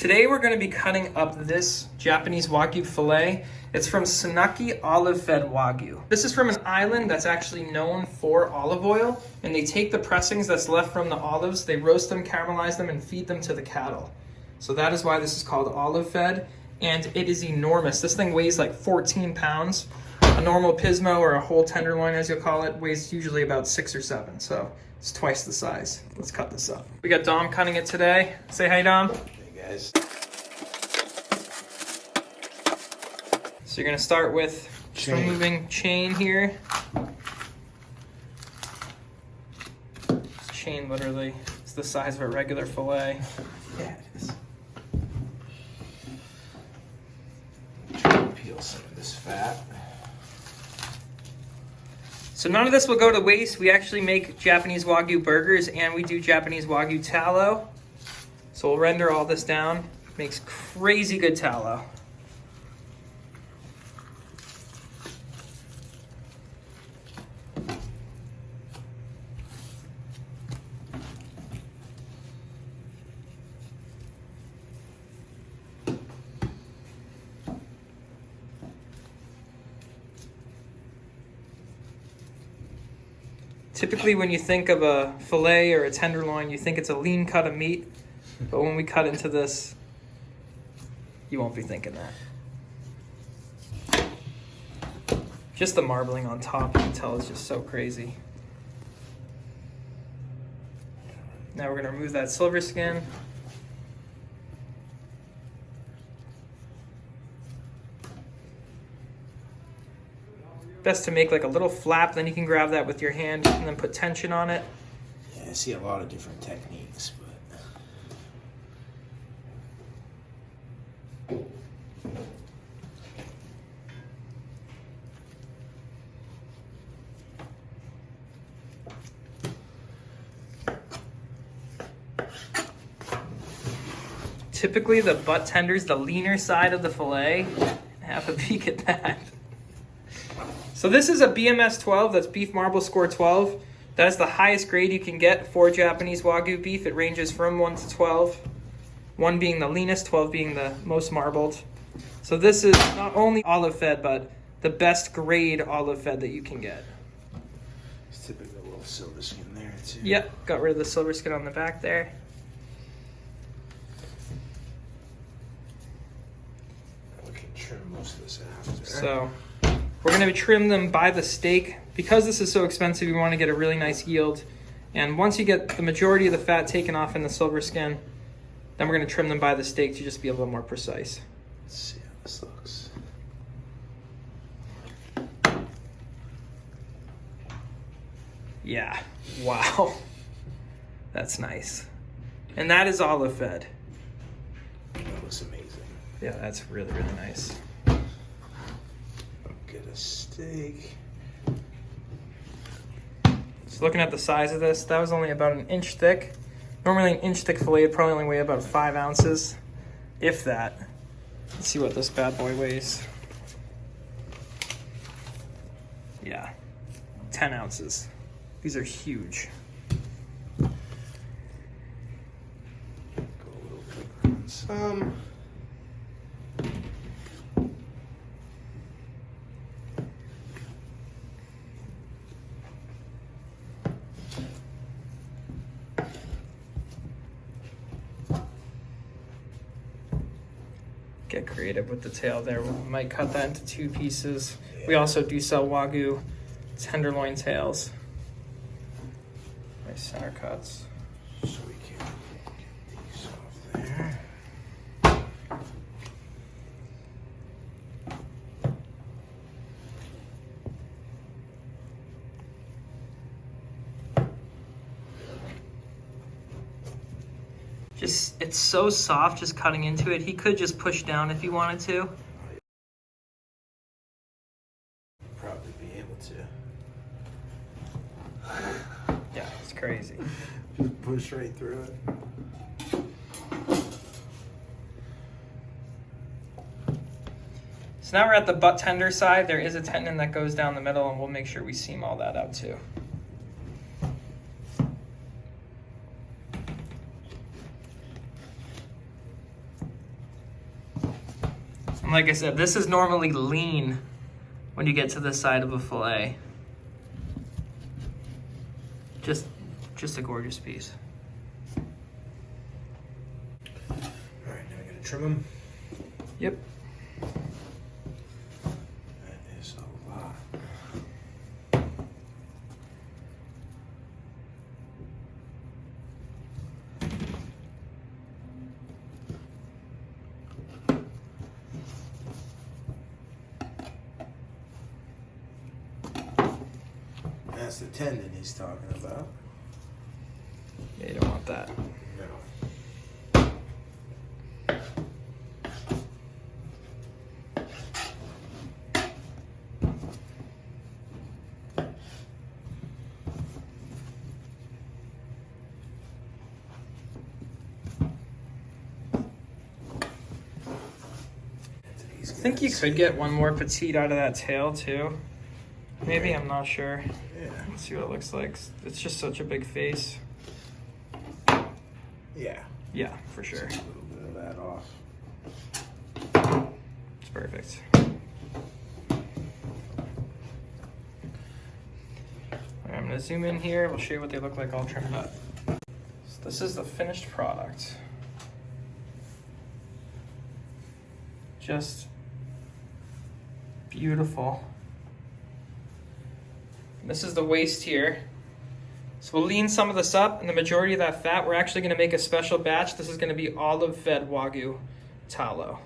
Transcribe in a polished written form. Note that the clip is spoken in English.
Today we're going to be cutting up this Japanese Wagyu filet. It's from Sanaki Olive Fed Wagyu. This is from an island that's actually known for olive oil, and they take the pressings that's left from the olives, they roast them, caramelize them, and feed them to the cattle. So that is why this is called Olive Fed, and it is enormous. This thing weighs like 14 pounds. A normal pismo, or a whole tenderloin as you'll call it, weighs usually about 6 or 7, so it's twice the size. Let's cut this up. We got Dom cutting it today. Say hi, Dom. Guys. So you're going to start with removing chain here. This chain literally is the size of a regular fillet. Yeah, it is. Try to peel some of this fat. So none of this will go to waste. We actually make Japanese Wagyu burgers and we do Japanese Wagyu tallow. So we'll render all this down. Makes crazy good tallow. Typically when you think of a fillet or a tenderloin, you think it's a lean cut of meat. But when we cut into this, you won't be thinking that. Just the marbling on top, you can tell, is just so crazy. Now we're gonna remove that silver skin. Best to make like a little flap, then you can grab that with your hand and then put tension on it. Yeah, I see a lot of different techniques, but typically the butt tender's the leaner side of the fillet. Have a peek at that. So this is a BMS12, that's beef marble score 12. That is the highest grade you can get for Japanese Wagyu beef. It ranges from 1 to 12. 1 being the leanest, 12 being the most marbled. So this is not only olive fed, but the best grade olive fed that you can get. it's typically a little silver skin there too. Yep, got rid of the silver skin on the back there. We can trim most of this after. So we're going to trim them by the steak. Because this is so expensive, we want to get a really nice yield. And once you get the majority of the fat taken off in the silver skin, then we're going to trim them by the steak to just be a little more precise. Let's see how this looks. Yeah, wow. That's nice. And that is olive fed. That looks amazing. Yeah, that's really, really nice. Get a steak. So looking at the size of this, that was only about 1 inch thick. Normally an inch thick fillet would probably only weigh about 5 ounces, if that. Let's see what this bad boy weighs. Yeah, 10 ounces. These are huge. Go a little quicker on some. Get creative with the tail there. We might cut that into 2 pieces. Yeah. We also do sell Wagyu tenderloin tails. Nice center cuts. So we can get these off there. Just, it's so soft just cutting into it. He could just push down if he wanted to. Probably be able to. Yeah, it's crazy. Just push right through it. So now we're at the butt tender side. There is a tendon that goes down the middle, and we'll make sure we seam all that out too. And like I said, this is normally lean when you get to this side of a fillet. Just a gorgeous piece. All right, now we gotta trim them. Yep. That is a lot. That's the tendon he's talking about. Yeah, you don't want that. No. I think you could get one more petite out of that tail too. Maybe, I'm not sure. Yeah. Let's see what it looks like. It's just such a big face. Yeah. Yeah, for sure. Take a little bit of that off. It's perfect. Alright, I'm gonna zoom in here. We'll show you what they look like all trimmed up. So this is the finished product. Just beautiful. This is the waist here. So we'll lean some of this up, and the majority of that fat, we're actually going to make a special batch. This is going to be Olive Fed Wagyu Tallow.